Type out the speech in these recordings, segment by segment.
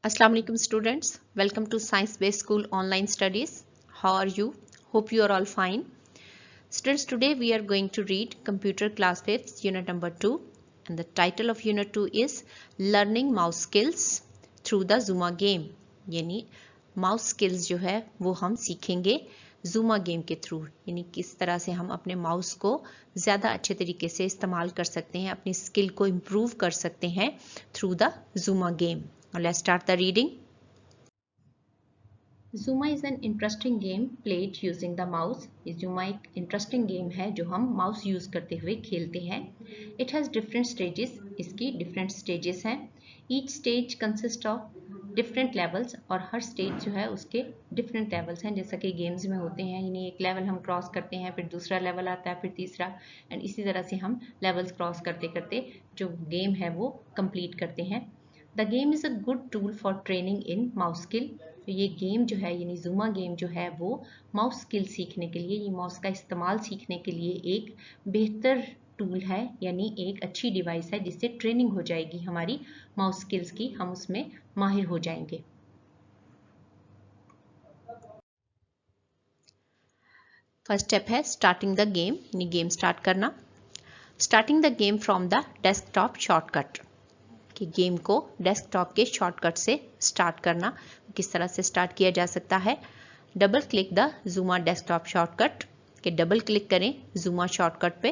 Assalamu alaikum students, welcome to Science Based School online studies. How are you? Hope you are all fine. Students, today we are going to read computer class 5th unit number 2 and the title of unit 2 is learning mouse skills through the Zuma game. यानी mouse skills जो है वो हम सीखेंगे Zuma game के through, यानी किस तरह से हम अपने माउस को ज़्यादा अच्छे तरीके से इस्तेमाल कर सकते हैं, अपनी स्किल को इम्प्रूव कर सकते हैं through the Zuma game. Now let's start the reading. Zuma is an interesting game played using the mouse. Zuma एक interesting game है जो हम mouse use करते हुए खेलते हैं. It has different stages. इसकी different stages हैं. Each stage consists of different levels और हर stage जो है उसके different levels हैं, जैसा कि games में होते हैं. यानी एक level हम cross करते हैं, फिर दूसरा level आता है, फिर तीसरा, and इसी तरह से हम levels cross करते करते जो game है वो complete करते हैं. The game is a good tool for training in mouse skill. तो ये गेम जो है यानी Zuma गेम जो है वो माउस स्किल सीखने के लिए, ये माउस का इस्तेमाल सीखने के लिए एक बेहतर टूल है, यानी एक अच्छी डिवाइस है जिससे ट्रेनिंग हो जाएगी हमारी माउस स्किल्स की, हम उसमें माहिर हो जाएंगे. फर्स्ट स्टेप है स्टार्टिंग द गेम, यानी गेम स्टार्ट करना. Starting the game from the desktop shortcut, कि गेम को डेस्कटॉप के शॉर्टकट से स्टार्ट करना. किस तरह से स्टार्ट किया जा सकता है? Double click the Zuma desktop shortcut, के डबल क्लिक करें Zuma शॉर्टकट पे.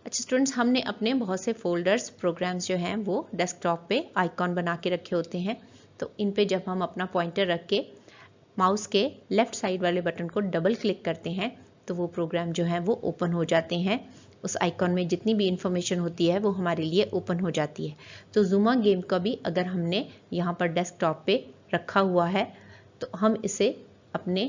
अच्छा स्टूडेंट्स, हमने अपने बहुत से फोल्डर्स, प्रोग्राम्स जो हैं वो डेस्कटॉप पे आइकॉन बना के रखे होते हैं. तो इन पे जब हम अपना पॉइंटर रख के माउस के लेफ्ट साइड वाले बटन को डबल क्लिक करते हैं तो वो प्रोग्राम जो है वो ओपन हो जाते हैं. उस आइकॉन में जितनी भी इंफॉर्मेशन होती है वो हमारे लिए ओपन हो जाती है. तो Zuma गेम का भी अगर हमने यहाँ पर डेस्कटॉप पे रखा हुआ है तो हम इसे अपने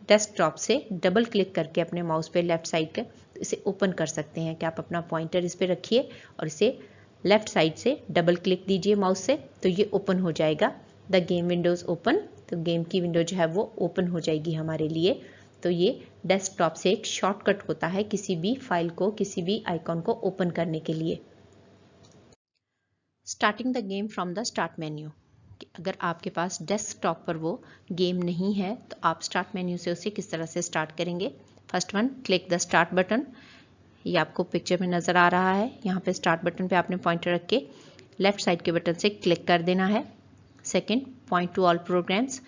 डेस्कटॉप से डबल क्लिक करके अपने माउस पे लेफ्ट साइड के इसे ओपन कर सकते हैं. कि आप अपना पॉइंटर इस पे रखिए और इसे लेफ्ट साइड से डबल क्लिक दीजिए माउस से, तो ये ओपन हो जाएगा. द गेम विंडोज ओपन, तो गेम की विंडो जो है वो ओपन हो जाएगी हमारे लिए. तो ये डेस्कटॉप से एक शॉर्टकट होता है किसी भी फाइल को, किसी भी आइकॉन को ओपन करने के लिए. Starting the game from the start menu, अगर आपके पास डेस्कटॉप पर वो गेम नहीं है तो आप स्टार्ट मेन्यू से उसे किस तरह से स्टार्ट करेंगे. First one, click the start button. ये आपको पिक्चर में नज़र आ रहा है. यहाँ पे स्टार्ट बटन पे आपने पॉइंटर रख के लेफ्ट साइड के बटन से क्लिक कर देना है. Second, point to all programmes.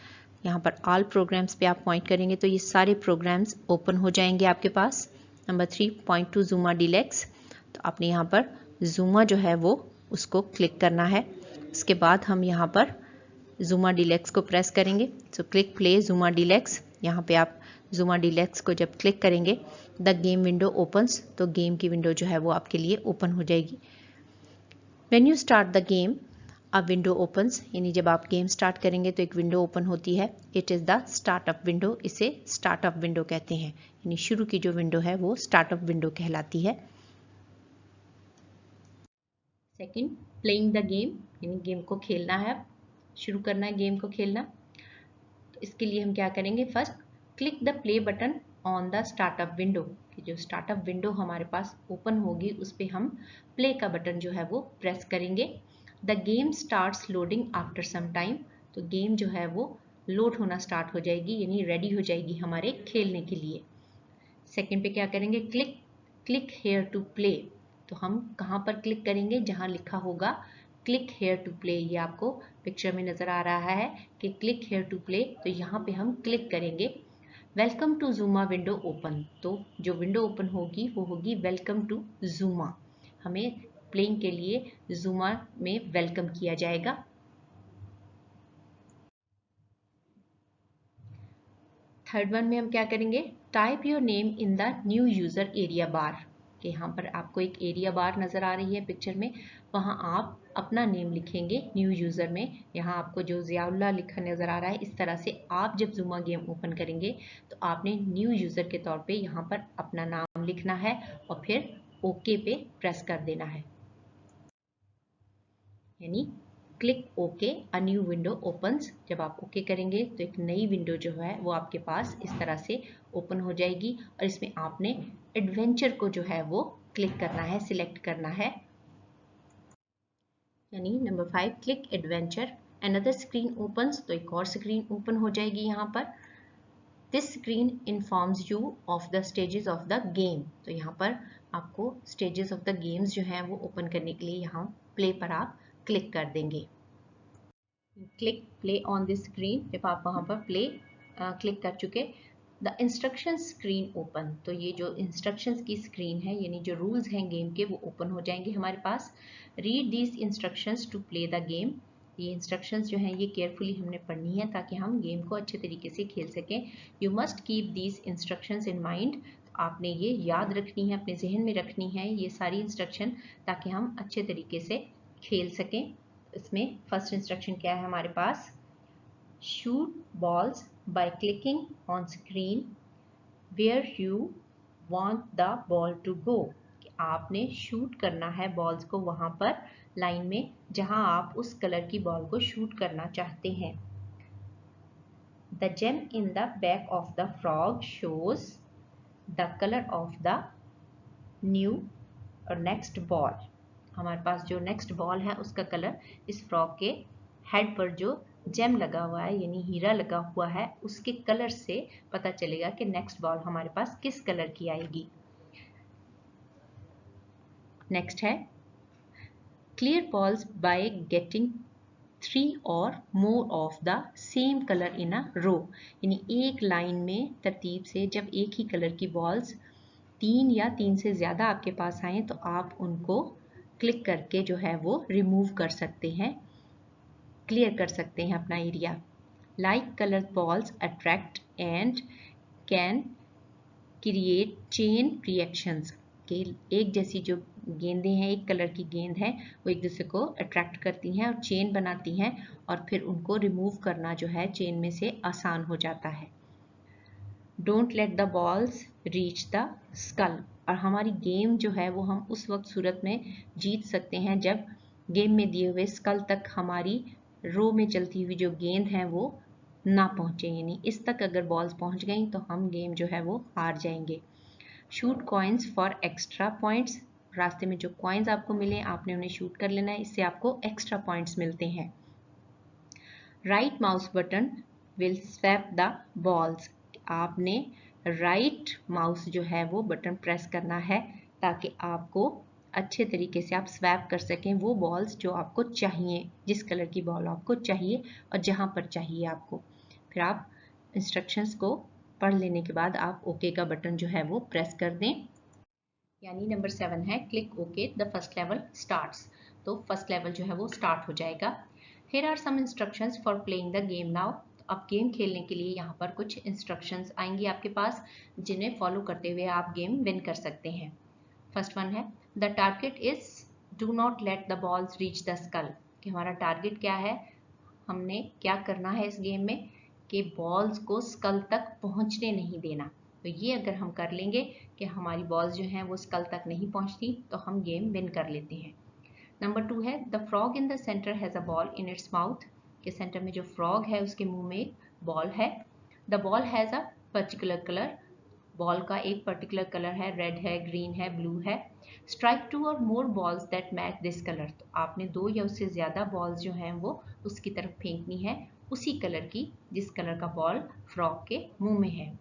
यहाँ पर ऑल प्रोग्राम्स पे आप पॉइंट करेंगे तो ये सारे प्रोग्राम्स ओपन हो जाएंगे आपके पास. Number 3, point to Zuma Deluxe. तो आपने यहाँ पर Zuma जो है वो उसको क्लिक करना है. उसके बाद हम यहाँ पर Zuma Deluxe को प्रेस करेंगे. So click play Zuma Deluxe. यहाँ पे आप Zuma Deluxe को जब क्लिक करेंगे द गेम विंडो ओपन्स, तो गेम की विंडो जो है वो आपके लिए ओपन हो जाएगी. When you start the game a window opens, यानी जब आप गेम स्टार्ट करेंगे तो एक विंडो ओपन होती है. It is the startup window. इसे स्टार्टअप विंडो कहते हैं, यानी शुरू की जो विंडो है वो स्टार्टअप विंडो कहलाती है. सेकंड, प्लेइंग द गेम, यानी गेम को खेलना है, शुरू करना है गेम को खेलना. तो इसके लिए हम क्या करेंगे? First, click the play button on the startup window. कि जो स्टार्टअप विंडो हमारे पास ओपन होगी उस पर हम प्ले का बटन जो है वो प्रेस करेंगे. The game starts loading after some time. तो गेम जो है वो लोड होना स्टार्ट हो जाएगी, यानी रेडी हो जाएगी हमारे खेलने के लिए. सेकंड पे क्या करेंगे? Click here to play. तो हम कहाँ पर क्लिक करेंगे? जहाँ लिखा होगा क्लिक हेयर टू प्ले. ये आपको पिक्चर में नज़र आ रहा है कि क्लिक हेयर टू प्ले, तो यहाँ पे हम क्लिक करेंगे. Welcome to Zuma window open. तो जो विंडो ओपन होगी वो होगी वेलकम टू Zuma. हमें प्लेइंग के लिए Zuma में वेलकम किया जाएगा. थर्ड वन में हम क्या करेंगे? Type your name in the new user area bar. कि यहाँ पर आपको एक एरिया बार नज़र आ रही है पिक्चर में, वहाँ आप अपना नेम लिखेंगे न्यू यूज़र में. यहाँ आपको जो ज़ियाउल्लाह लिखा नज़र आ रहा है, इस तरह से आप जब Zuma गेम ओपन करेंगे तो आपने न्यू यूज़र के तौर पे यहाँ पर अपना नाम लिखना है और फिर ओके पे प्रेस कर देना है. यानी click okay a new window opens. जब आप ओके करेंगे तो एक नई विंडो जो है वो आपके पास इस तरह से ओपन हो जाएगी और इसमें आपने एडवेंचर को जो है वो क्लिक करना है, सिलेक्ट करना है. यानी number 5, click adventure. Another screen opens, तो एक और स्क्रीन ओपन हो जाएगी यहाँ पर. This screen informs you of the stages of the game. तो यहाँ पर आपको stages of the games जो हैं वो ओपन करने के लिए यहाँ प्ले पर आप क्लिक कर देंगे. Click play on this screen. जब आप वहाँ पर प्ले क्लिक कर चुके, द इंस्ट्रक्शन स्क्रीन ओपन. तो ये जो इंस्ट्रक्शंस की स्क्रीन है, यानी जो रूल्स हैं गेम के, वो ओपन हो जाएंगे हमारे पास. Read these instructions to play the game. ये इंस्ट्रक्शंस जो हैं ये केयरफुली हमने पढ़नी है ताकि हम गेम को अच्छे तरीके से खेल सकें. You must keep these instructions in mind. आपने ये याद रखनी है, अपने जहन में रखनी है ये सारी इंस्ट्रक्शन, ताकि हम अच्छे तरीके से खेल सकें. इसमें फर्स्ट इंस्ट्रक्शन क्या है हमारे पास? Shoot balls by clicking on screen where you want the ball to go. आपने शूट करना है बॉल्स को वहां पर लाइन में जहां आप उस कलर की बॉल को शूट करना चाहते हैं. The gem in the back of the frog shows the color of the new or next ball. हमारे पास जो नेक्स्ट बॉल है उसका कलर इस फ्रॉग के हेड पर जो जेम लगा हुआ है यानी हीरा लगा हुआ है उसके कलर से पता चलेगा कि नेक्स्ट बॉल हमारे पास किस कलर की आएगी. नेक्स्ट है क्लियर बॉल्स बाय गेटिंग 3 और more of the same colour in a row. यानी एक लाइन में तरतीब से जब एक ही कलर की बॉल्स 3 या 3 से ज़्यादा आपके पास आए तो आप उनको क्लिक करके जो है वो रिमूव कर सकते हैं, क्लियर कर सकते हैं अपना area. Like colour balls attract and can create chain reactions. के एक जैसी जो गेंदें हैं, एक कलर की गेंद है, वो एक दूसरे को अट्रैक्ट करती हैं और चेन बनाती हैं और फिर उनको रिमूव करना जो है चेन में से आसान हो जाता है. Don't let the balls reach the skull. और हमारी गेम जो है वो हम उस वक्त सूरत में जीत सकते हैं जब गेम में दिए हुए स्कल तक हमारी रो में चलती हुई जो गेंद है वो ना पहुंचे. यानी इस तक अगर बॉल्स पहुंच गई तो हम गेम जो है वो हार जाएंगे. Shoot coins for extra points. रास्ते में जो कॉइन्स आपको मिले आपने उन्हें शूट कर लेना है, इससे आपको एक्स्ट्रा पॉइंट्स मिलते हैं. Right mouse button will swap the balls. आपने राइट माउस जो है वो बटन प्रेस करना है ताकि आपको अच्छे तरीके से आप स्वैप कर सकें वो बॉल्स जो आपको चाहिए, जिस कलर की बॉल आपको चाहिए और जहां पर चाहिए आपको. फिर आप इंस्ट्रक्शंस को पढ़ लेने के बाद आप ओके का बटन जो है वो प्रेस कर दें. यानी नंबर 7 है click okay the first level starts. तो फर्स्ट लेवल जो है वो स्टार्ट हो जाएगा. Here are some instructions for playing the game now. अब गेम खेलने के लिए यहाँ पर कुछ इंस्ट्रक्शंस आएंगी आपके पास जिन्हें फॉलो करते हुए आप गेम विन कर सकते हैं. फर्स्ट वन है the target is do not let the balls reach the skull. कि हमारा टारगेट क्या है, हमने क्या करना है इस गेम में कि बॉल्स को स्कल तक पहुंचने नहीं देना. तो ये अगर हम कर लेंगे कि हमारी बॉल्स जो हैं वो स्कल तक नहीं पहुंचती तो हम गेम विन कर लेते हैं. नंबर 2 है the frog in the centre has a ball in its mouth. के सेंटर में जो फ्रॉग है उसके मुंह में एक बॉल है. The ball has a particular colour. Ball का एक पर्टिकुलर कलर है, रेड है, ग्रीन है, ब्लू है. स्ट्राइक 2 और more balls that match this colour. तो आपने 2 या उससे ज़्यादा बॉल्स जो हैं वो उसकी तरफ फेंकनी है उसी कलर की जिस कलर का बॉल फ्रॉग के मुंह में है.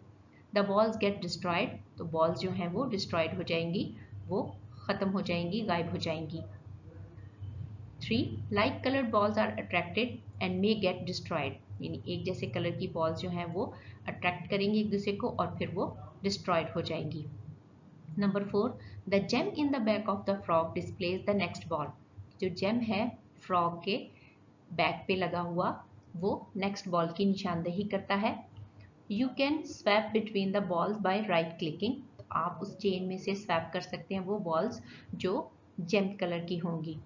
The balls get destroyed. तो बॉल्स जो हैं वो डिस्ट्रॉयड हो जाएंगी, वो ख़त्म हो जाएंगी, गायब हो जाएंगी. 3 like coloured balls are attracted and may get destroyed. यानी एक जैसे कलर की बॉल्स जो हैं वो अट्रैक्ट करेंगी एक दूसरे को और फिर वो डिस्ट्रॉयड हो जाएंगी. Number 4 the gem in the back of the frog displays the next ball. जो जेम है फ्रॉग के बैक पे लगा हुआ वो नेक्स्ट बॉल की निशानदेही करता है. You can swap between the balls by right clicking. आप उस चेन में से स्वैप कर सकते हैं वो बॉल्स जो जेम कलर की होंगी.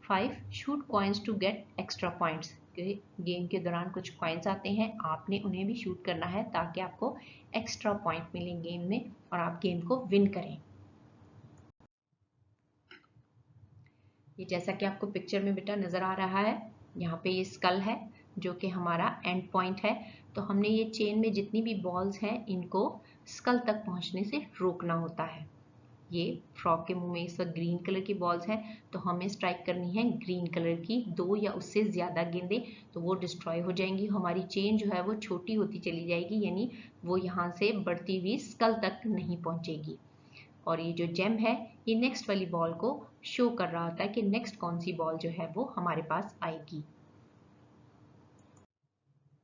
5 shoot coins to get extra points. Game के दौरान कुछ कॉइन्स आते हैं, आपने उन्हें भी शूट करना है ताकि आपको एक्स्ट्रा पॉइंट मिले गेम में और आप गेम को विन करें. ये जैसा कि आपको पिक्चर में बेटा नज़र आ रहा है, यहाँ पे ये स्कल है जो कि हमारा एंड पॉइंट है. तो हमने ये चेन में जितनी भी बॉल्स हैं इनको स्कल तक पहुँचने से रोकना होता है. ये फ्रॉक के मुंह में इस वक्त ग्रीन कलर की बॉल्स हैं, तो हमें स्ट्राइक करनी है ग्रीन कलर की 2 या उससे ज़्यादा गेंदें, तो वो डिस्ट्रॉय हो जाएंगी। हमारी चेन जो है वो छोटी होती चली जाएगी, यानी वो यहाँ से बढ़ती हुई स्कल तक नहीं पहुँचेगी। और ये जो जेम है ये नेक्स्ट वाली बॉल को शो कर रहा होता है कि नेक्स्ट कौन सी बॉल जो है वो हमारे पास आएगी।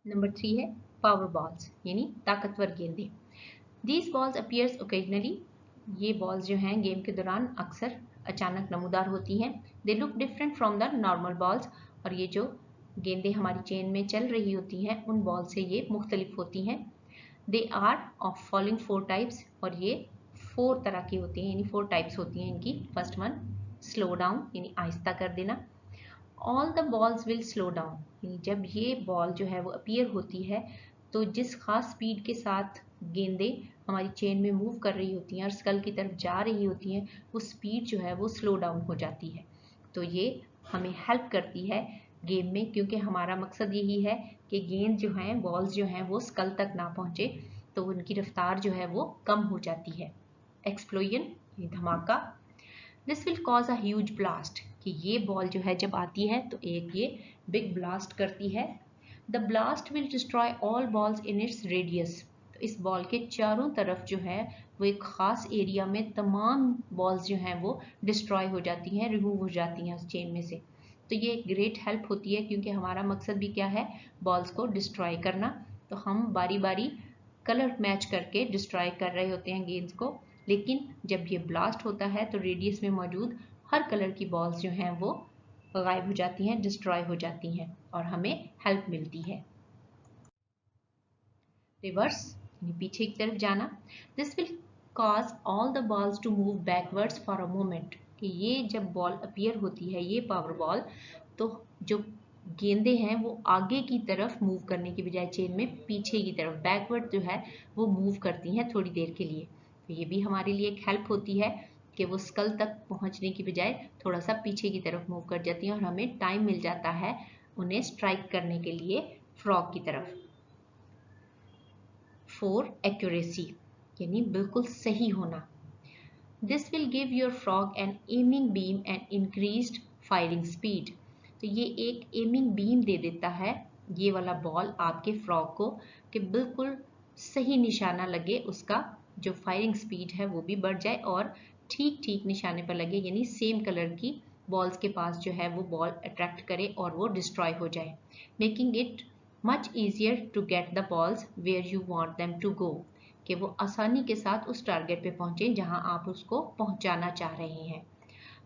नंबर 3 है पावर बॉल्स, यानी ताकतवर गेंदें। दीज बॉल्स अपीयर्स ओकेजनली, ये बॉल्स जो हैं गेम के दौरान अक्सर अचानक नमूदार होती हैं। They look different from the normal balls, और ये जो गेंदें हमारी चेन में चल रही होती हैं उन बॉल से ये मुख्तलिफ होती हैं। They are of following 4 types, और ये 4 तरह की होती हैं, यानी 4 टाइप्स होती हैं इनकी। फर्स्ट वन स्लो डाउन, यानी आहिस्ता कर देना। All the balls will slow down, यानी जब ये बॉल जो है वो अपीयर होती है तो जिस खास स्पीड के साथ गेंदें हमारी चेन में मूव कर रही होती हैं और स्कल की तरफ जा रही होती हैं, वो स्पीड जो है वो स्लो डाउन हो जाती है। तो ये हमें हेल्प करती है गेम में, क्योंकि हमारा मकसद यही है कि गेंद जो है बॉल्स जो हैं वो स्कल तक ना पहुंचे, तो उनकी रफ्तार जो है वो कम हो जाती है। एक्सप्लोजन, धमाका। This will cause a huge blast, कि ये बॉल जो है जब आती है तो एक ये बिग ब्लास्ट करती है। The blast will destroy all balls in its radius, तो इस बॉल के चारों तरफ जो है वो एक खास एरिया में तमाम बॉल्स जो हैं वो डिस्ट्रॉय हो जाती हैं, रिमूव हो जाती हैं उस चेन में से। तो ये एक ग्रेट हेल्प होती है, क्योंकि हमारा मकसद भी क्या है, बॉल्स को डिस्ट्रॉय करना। तो हम बारी बारी कलर मैच करके डिस्ट्रॉय कर रहे होते हैं गेंद्स को, लेकिन जब ये ब्लास्ट होता है तो रेडियस में मौजूद हर कलर की बॉल्स जो हैं वो गायब हो जाती हैं, डिस्ट्रॉय हो जाती हैं और हमें हेल्प मिलती है। रिवर्स, पीछे की तरफ जाना। This will cause all the balls to move backwards for a moment, कि ये जब बॉल अपीयर होती है ये पावर बॉल, तो जो गेंदें हैं वो आगे की तरफ मूव करने की बजाय चेन में पीछे की तरफ बैकवर्ड जो है वो मूव करती हैं थोड़ी देर के लिए। तो ये भी हमारे लिए एक हेल्प होती है कि वो स्कल तक पहुंचने की बजाय थोड़ा सा पीछे की तरफ मूव कर जाती हैं और हमें टाइम मिल जाता है उन्हें स्ट्राइक करने के लिए फ्रॉग की तरफ। 4 एक्यूरेसी, यानी बिल्कुल सही होना। This will give your frog an aiming beam and increased firing speed, तो ये एक एमिंग बीम दे देता है ये वाला बॉल आपके फ्रॉग को, कि बिल्कुल सही निशाना लगे, उसका जो फायरिंग स्पीड है वो भी बढ़ जाए और ठीक ठीक निशाने पर लगे, यानी सेम कलर की बॉल्स के पास जो है वो बॉल अट्रैक्ट करे और वो डिस्ट्रॉय हो जाए, making it much easier to get the balls where you want them to go, कि वो आसानी के साथ उस टारगेट पे पहुंचे जहां आप उसको पहुंचाना चाह रहे हैं।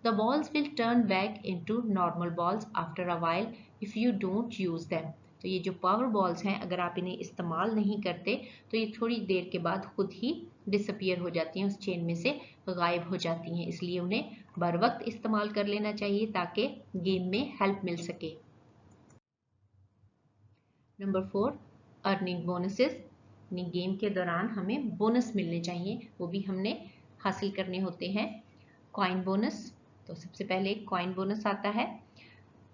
The balls will turn back into normal balls after a while if you don't use them, तो ये जो पावर बॉल्स हैं अगर आप इन्हें इस्तेमाल नहीं करते तो ये थोड़ी देर के बाद खुद ही डिसअपियर हो जाती हैं, उस चेन में से गायब हो जाती हैं, इसलिए उन्हें बर वक्त इस्तेमाल कर लेना चाहिए ताकि गेम में हेल्प मिल सके। नंबर 4 अर्निंग बोनसेस, यानी गेम के दौरान हमें बोनस मिलने चाहिए, वो भी हमने हासिल करने होते हैं। कॉइन बोनस, तो सबसे पहले एक कॉइन बोनस आता है।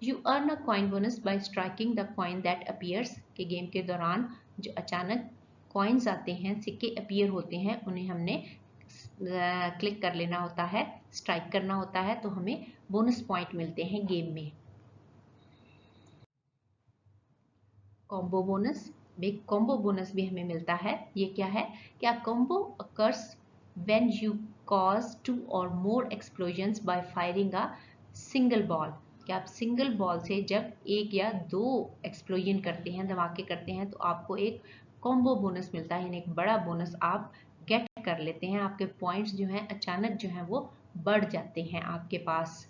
You earn a coin bonus bye striking the coin that appears, के गेम के दौरान जो अचानक कॉइन्स आते हैं, सिक्के अपीयर होते हैं, उन्हें हमने क्लिक कर लेना होता है, स्ट्राइक करना होता है, तो हमें बोनस पॉइंट मिलते हैं गेम में। कॉम्बो बोनस, एक कॉम्बो बोनस भी हमें मिलता है। ये क्या है, क्या combo occurs when you cause 2 और more explosions by firing a single ball, क्या आप सिंगल बॉल से जब 1 या 2 एक्सप्लोजन करते हैं, धमाके करते हैं, तो आपको एक कॉम्बो बोनस मिलता है, यानी एक बड़ा बोनस आप गेट कर लेते हैं, आपके पॉइंट्स जो हैं अचानक जो हैं वो बढ़ जाते हैं आपके पास।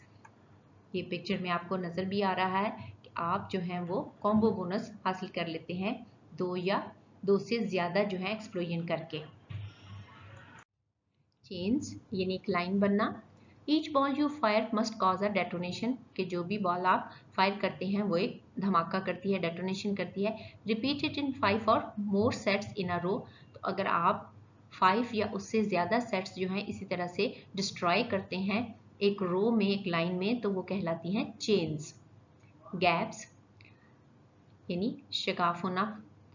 ये पिक्चर में आपको नजर भी आ रहा है कि आप जो हैं वो कॉम्बो बोनस हासिल कर लेते हैं 2 या 2 से ज्यादा जो है एक्सप्लोजन करके। चेन्स, यानी एक लाइन बनना। Each ball you fire must cause a detonation, कि जो भी बॉल आप फायर करते हैं वो एक धमाका करती है, डेटोनेशन करती है। रिपीट इट इन 5 और मोर सेट्स इन अ रो, तो अगर आप 5 या उससे ज्यादा सेट्स जो हैं इसी तरह से डिस्ट्रॉय करते हैं एक रो में, एक लाइन में, तो वो कहलाती हैं चेन्स। गैप्स, यानी शिकाफ होना,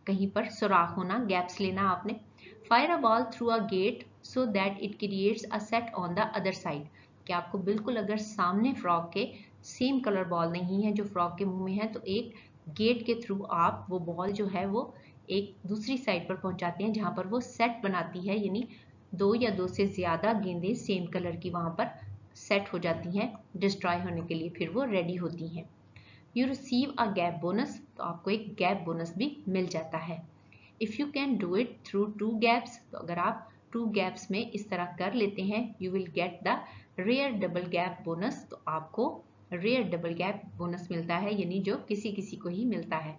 कहीं पर सुराख होना, गैप्स लेना आपने। Fire a ball through a gate so that it creates a set on the other side। कि आपको बिल्कुल अगर सामने फ्रॉग के सेम कलर बॉल नहीं है जो फ्रॉग के मुंह में है, तो एक गेट के थ्रू आप वो बॉल जो है वो एक दूसरी साइड पर पहुंचाते हैं जहां पर वो सेट बनाती है, यानी 2 या 2 से ज्यादा गेंदें सेम कलर की वहां पर सेट हो जाती हैं डिस्ट्रॉय होने के लिए, फिर वो रेडी होती हैं। You receive a gap bonus, तो आपको एक गैप बोनस भी मिल जाता है। If you can do it through 2 gaps, तो अगर आप 2 गैप्स में इस तरह कर लेते हैं, you will get the rare double gap bonus, तो आपको रेयर डबल गैप बोनस मिलता है, यानी जो किसी किसी को ही मिलता है।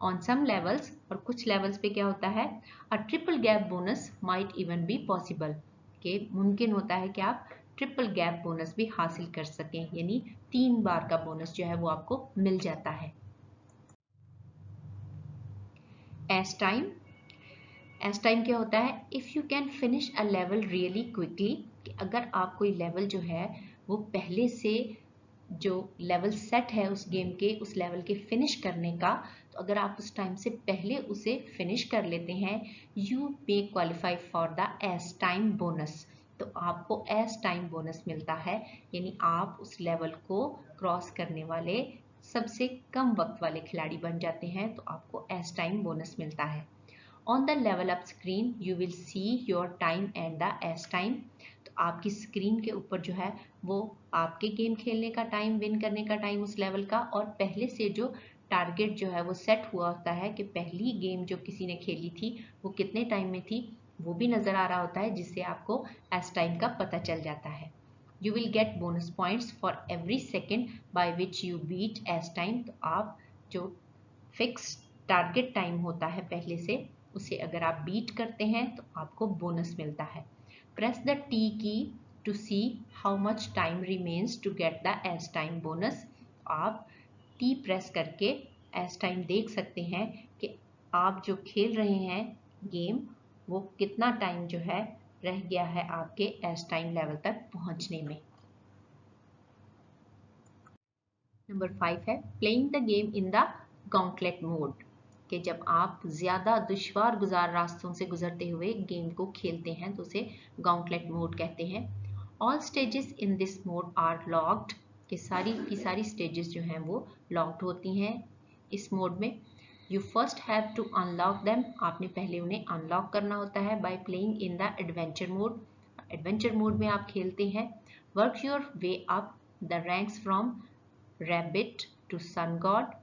ऑन सम लेवल्स, और कुछ लेवल्स पे क्या होता है, a triple gap bonus might even be possible, कि मुमकिन होता है कि आप ट्रिपल गैप बोनस भी हासिल कर सकें, यानी 3 बार का बोनस जो है वो आपको मिल जाता है। एस टाइम, एस टाइम क्या होता है, if you can finish a level really quickly, कि अगर आप कोई लेवल जो है वो पहले से जो लेवल सेट है उस गेम के, उस लेवल के फिनिश करने का, तो अगर आप उस टाइम से पहले उसे फिनिश कर लेते हैं, you may qualify for the ace time bonus, तो आपको एस टाइम बोनस मिलता है, यानी आप उस लेवल को क्रॉस करने वाले सबसे कम वक्त वाले खिलाड़ी बन जाते हैं, तो आपको एस टाइम बोनस मिलता है। On the level up screen you will see your time and the ace time, तो आपकी स्क्रीन के ऊपर जो है वो आपके गेम खेलने का टाइम, विन करने का टाइम उस लेवल का, और पहले से जो टारगेट जो है वो सेट हुआ होता है कि पहली गेम जो किसी ने खेली थी वो कितने टाइम में थी, वो भी नज़र आ रहा होता है, जिससे आपको एस टाइम का पता चल जाता है। You will get bonus points for every second by which you beat ace time, तो आप जो फिक्स टारगेट टाइम होता है पहले से, उसे अगर आप बीट करते हैं तो आपको बोनस मिलता है। Press the T key to see how much time remains to get the ace time bonus, आप टी प्रेस करके एस टाइम देख सकते हैं कि आप जो खेल रहे हैं गेम, वो कितना टाइम जो है रह गया है आपके एस टाइम लेवल तक पहुंचने में। नंबर 5 है playing the game in the gauntlet mode, कि जब आप ज़्यादा दुश्वार गुजार रास्तों से गुजरते हुए गेम को खेलते हैं तो उसे गॉन्टलेट मोड कहते हैं। All stages in this mode are locked, कि सारी की सारी स्टेजेस जो हैं वो लॉक्ड होती हैं इस मोड में। You first have to unlock them, आपने पहले उन्हें अनलॉक करना होता है by playing in the adventure mode, adventure mode में आप खेलते हैं। Work your way up the ranks from rabbit to sun god,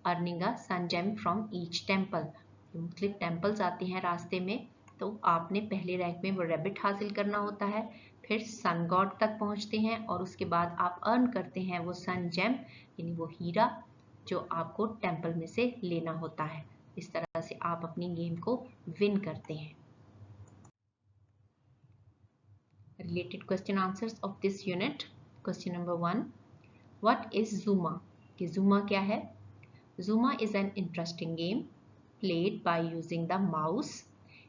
earning a sun gem from each temple, मुख्तलिफ टेम्पल्स आते हैं रास्ते में, तो आपने पहले रैंक में वो रैबिट हासिल करना होता है, फिर सन गॉड तक पहुंचते हैं और उसके बाद आप अर्न करते हैं वो सन जेम, यानी वो हीरा जो आपको टेम्पल में से लेना होता है। इस तरह से आप अपनी गेम को विन करते हैं। Related question answers of this unit. Question number 1, what is Zuma, कि ज़ूमा क्या है। Zuma is an interesting game played by using the mouse.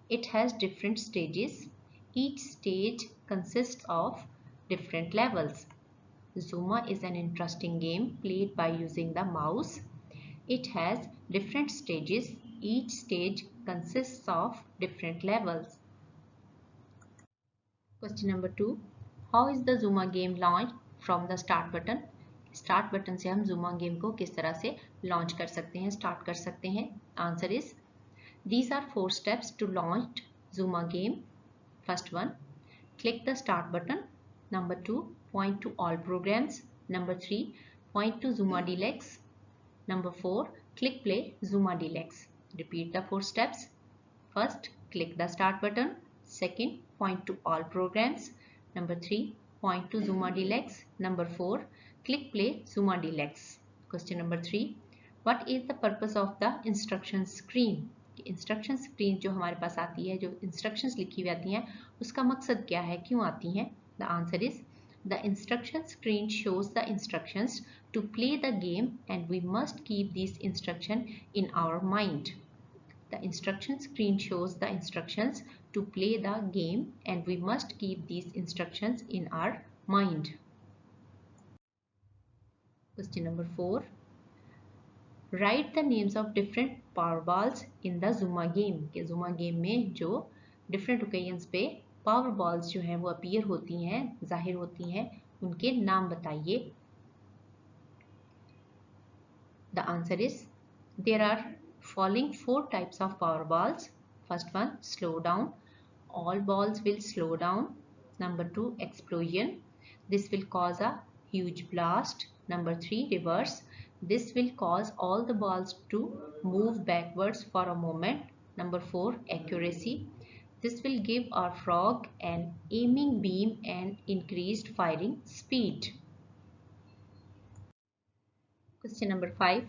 It has different stages. Each stage consists of different levels. Zuma is an interesting game played by using the mouse. It has different stages. Each stage consists of different levels. Question number 2. How is the Zuma game launched from the start button? Start button से हम Zuma game को किस तरह से launch कर सकते हैं, start कर सकते हैं। Answer is these are 4 steps to launch Zuma game. First one, click the start button. Number 2, point to all programs. Number 3, point to Zuma deluxe. Number 4, click play Zuma deluxe. Repeat the 4 steps. First, click the start button. Second, point to all programs. Number 3, point to Zuma Deluxe. Number 4, click play Zuma Deluxe. Question number 3, what is the purpose of the instruction screen? Instruction screen जो हमारे पास आती है, जो instructions लिखी हुई आती हैं, उसका मकसद क्या है, क्यों आती हैं। The answer is the instruction screen shows the instructions to play the game and we must keep this instruction in our mind. The instruction screen shows the instructions to play the game and we must keep these instructions in our mind. Question number 4. Write the names of different powerballs in the Zuma game. कि Zuma game में जो different occasions पे power balls जो हैं वो appear होती हैं, जाहिर होती हैं, उनके नाम बताइए। The answer is there are following 4 types of power balls. First one, slow down, all balls will slow down. Number 2, explosion, this will cause a huge blast. Number 3, reverse, this will cause all the balls to move backwards for a moment. Number 4, accuracy, this will give our frog an aiming beam and increased firing speed. Question number 5,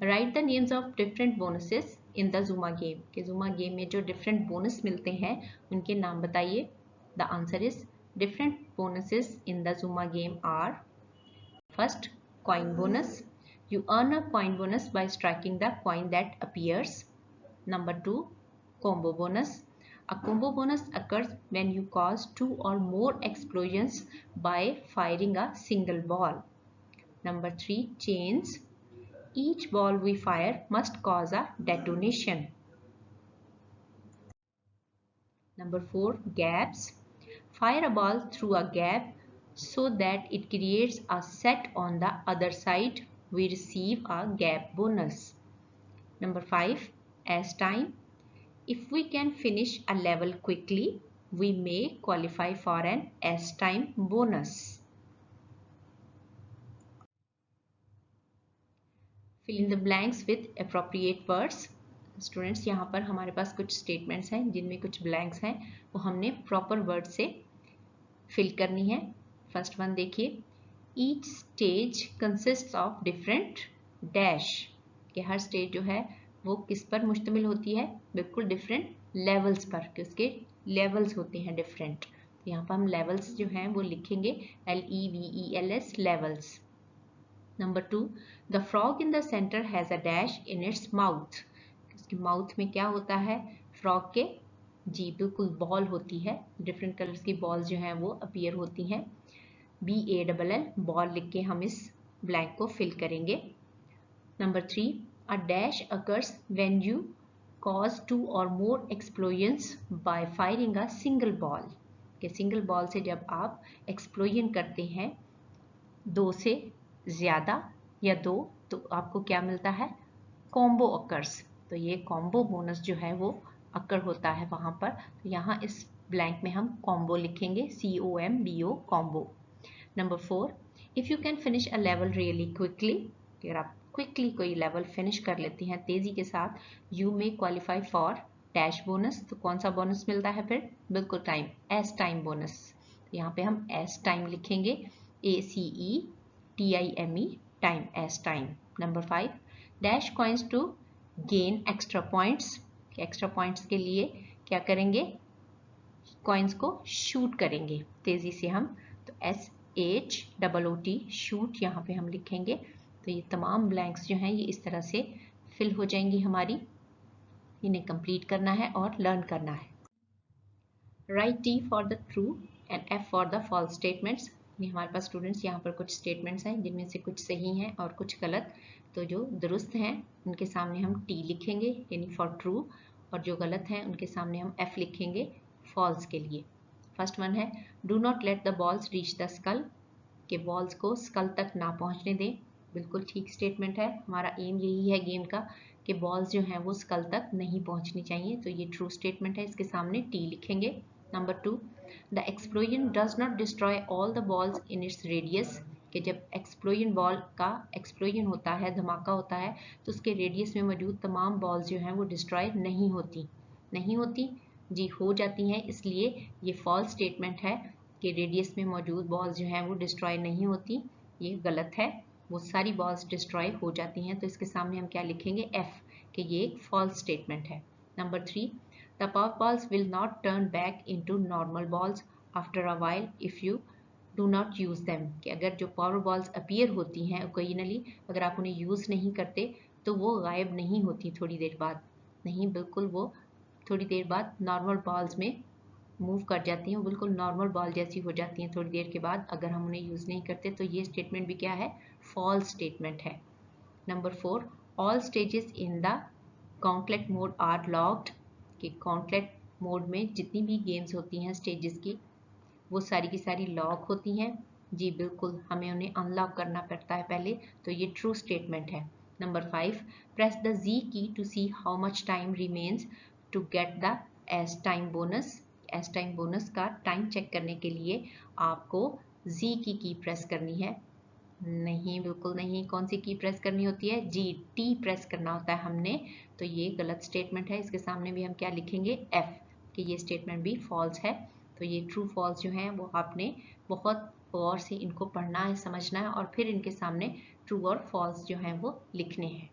write the names of different bonuses in the Zuma game. कि Zuma game में जो different bonus मिलते हैं उनके नाम बताइए। The answer is different bonuses in the Zuma game are: first, coin bonus, you earn a coin bonus by striking the coin that appears. Number 2, combo bonus, a combo bonus occurs when you cause 2 or more explosions by firing a single ball. Number 3, chains, each ball we fire must cause a detonation. Number 4, gaps, fire a ball through a gap so that it creates a set on the other side. We receive a gap bonus. Number 5, as time, if we can finish a level quickly, we may qualify for an as time bonus. Fill in the blanks with appropriate words. Students यहाँ पर हमारे पास कुछ statements हैं जिनमें कुछ blanks हैं, वो हमने प्रॉपर वर्ड से फिल करनी है। फर्स्ट वन देखिए, each stage consists of different dash, कि हर स्टेज जो है वो किस पर मुश्तमिल होती है, बिल्कुल डिफरेंट लेवल्स पर, कि उसके लेवल्स होते हैं डिफरेंट। तो यहाँ पर हम लेवल्स जो हैं वो लिखेंगे LEVELS, levels. Number 2, the frog in the center has a dash in its mouth. इसके माउथ में क्या होता है, फ्रॉग के, जी बिल्कुल बॉल होती है, डिफरेंट कलर्स की बॉल्स जो हैं वो अपीयर होती हैं। BALL, बॉल लिख के हम इस ब्लैंक को फिल करेंगे। Number 3, a dash occurs when you cause 2 or more explosions by firing a single ball. कि सिंगल बॉल से जब आप एक्सप्लोजन करते हैं 2 से ज़्यादा या 2, तो आपको क्या मिलता है, कॉम्बो अकर्स। तो ये कॉम्बो बोनस जो है वो अकर होता है वहाँ पर। तो यहाँ इस ब्लैंक में हम कॉम्बो लिखेंगे, COMBO, combo. Number 4, if you can finish a level really quickly, अगर आप क्विकली कोई लेवल फिनिश कर लेते हैं तेज़ी के साथ, you may qualify for dash bonus. तो कौन सा बोनस मिलता है फिर, बिल्कुल टाइम, एस टाइम बोनस। तो यहाँ पे हम एस टाइम लिखेंगे, ACETIME, time, ace time. Number 5, dash coins to gain extra points, extra points के लिए क्या करेंगे, कॉइन्स को शूट करेंगे तेज़ी से हम, तो SHOOT, शूट यहाँ पे हम लिखेंगे। तो ये तमाम ब्लैंक्स जो हैं ये इस तरह से फिल हो जाएंगी हमारी, इन्हें कंप्लीट करना है और लर्न करना है। Write T for the true and F for the false statements. ये हमारे पास स्टूडेंट्स यहाँ पर कुछ स्टेटमेंट्स हैं जिनमें से कुछ सही हैं और कुछ गलत। तो जो दुरुस्त हैं उनके सामने हम T लिखेंगे यानी फॉर ट्रू, और जो गलत हैं उनके सामने हम F लिखेंगे फॉल्स के लिए। फर्स्ट वन है, do not let the balls reach the skull, के बॉल्स को स्कल तक ना पहुँचने दें। बिल्कुल ठीक स्टेटमेंट है, हमारा एम यही है गेम का कि बॉल्स जो हैं वो स्कल तक नहीं पहुँचनी चाहिए, तो ये ट्रू स्टेटमेंट है, इसके सामने T लिखेंगे। Number 2, the explosion does not destroy all the balls in its radius, कि जब एक्सप्लोजन बॉल का एक्सप्लोजन होता है, धमाका होता है, तो उसके रेडियस में मौजूद तमाम बॉल्स जो हैं वो डिस्ट्रॉय नहीं होती, नहीं होती जी, हो जाती हैं। इसलिए ये फॉल्स स्टेटमेंट है कि रेडियस में मौजूद बॉल्स जो हैं वो डिस्ट्रॉय नहीं होती, ये गलत है, वो सारी बॉल्स डिस्ट्रॉय हो जाती हैं। तो इसके सामने हम क्या लिखेंगे, F, कि ये एक फॉल्स स्टेटमेंट है। Number 3, the power balls will not turn back into normal balls after a while if you do not use them, कि अगर जो पावर बॉल्स अपीयर होती हैं ओकेजनली, अगर आप उन्हें यूज़ नहीं करते तो वो गायब नहीं होती थोड़ी देर बाद, नहीं, बिल्कुल वो थोड़ी देर बाद नॉर्मल बॉल्स में मूव कर जाती हैं, वो बिल्कुल नॉर्मल बॉल जैसी हो जाती हैं थोड़ी देर के बाद अगर हम उन्हें यूज़ नहीं करते। तो ये स्टेटमेंट भी क्या है, फॉल्स स्टेटमेंट है। Number 4, all stages in the gauntlet mode are locked, कि गॉन्टलेट मोड में जितनी भी गेम्स होती हैं स्टेजेस की, वो सारी की सारी लॉक होती हैं। जी बिल्कुल, हमें उन्हें अनलॉक करना पड़ता है पहले, तो ये ट्रू स्टेटमेंट है। Number 5, press the G key to see how much time remains to get the ace time bonus. Ace time bonus का टाइम चेक करने के लिए आपको जी की प्रेस करनी है। नहीं, बिल्कुल नहीं। कौन सी की प्रेस करनी होती है? जी, टी प्रेस करना होता है हमने, तो ये गलत स्टेटमेंट है। इसके सामने भी हम क्या लिखेंगे? एफ, कि ये स्टेटमेंट भी फॉल्स है। तो ये ट्रू फॉल्स जो हैं वो आपने बहुत गौर से इनको पढ़ना है, समझना है और फिर इनके सामने ट्रू और फॉल्स जो हैं वो लिखने हैं।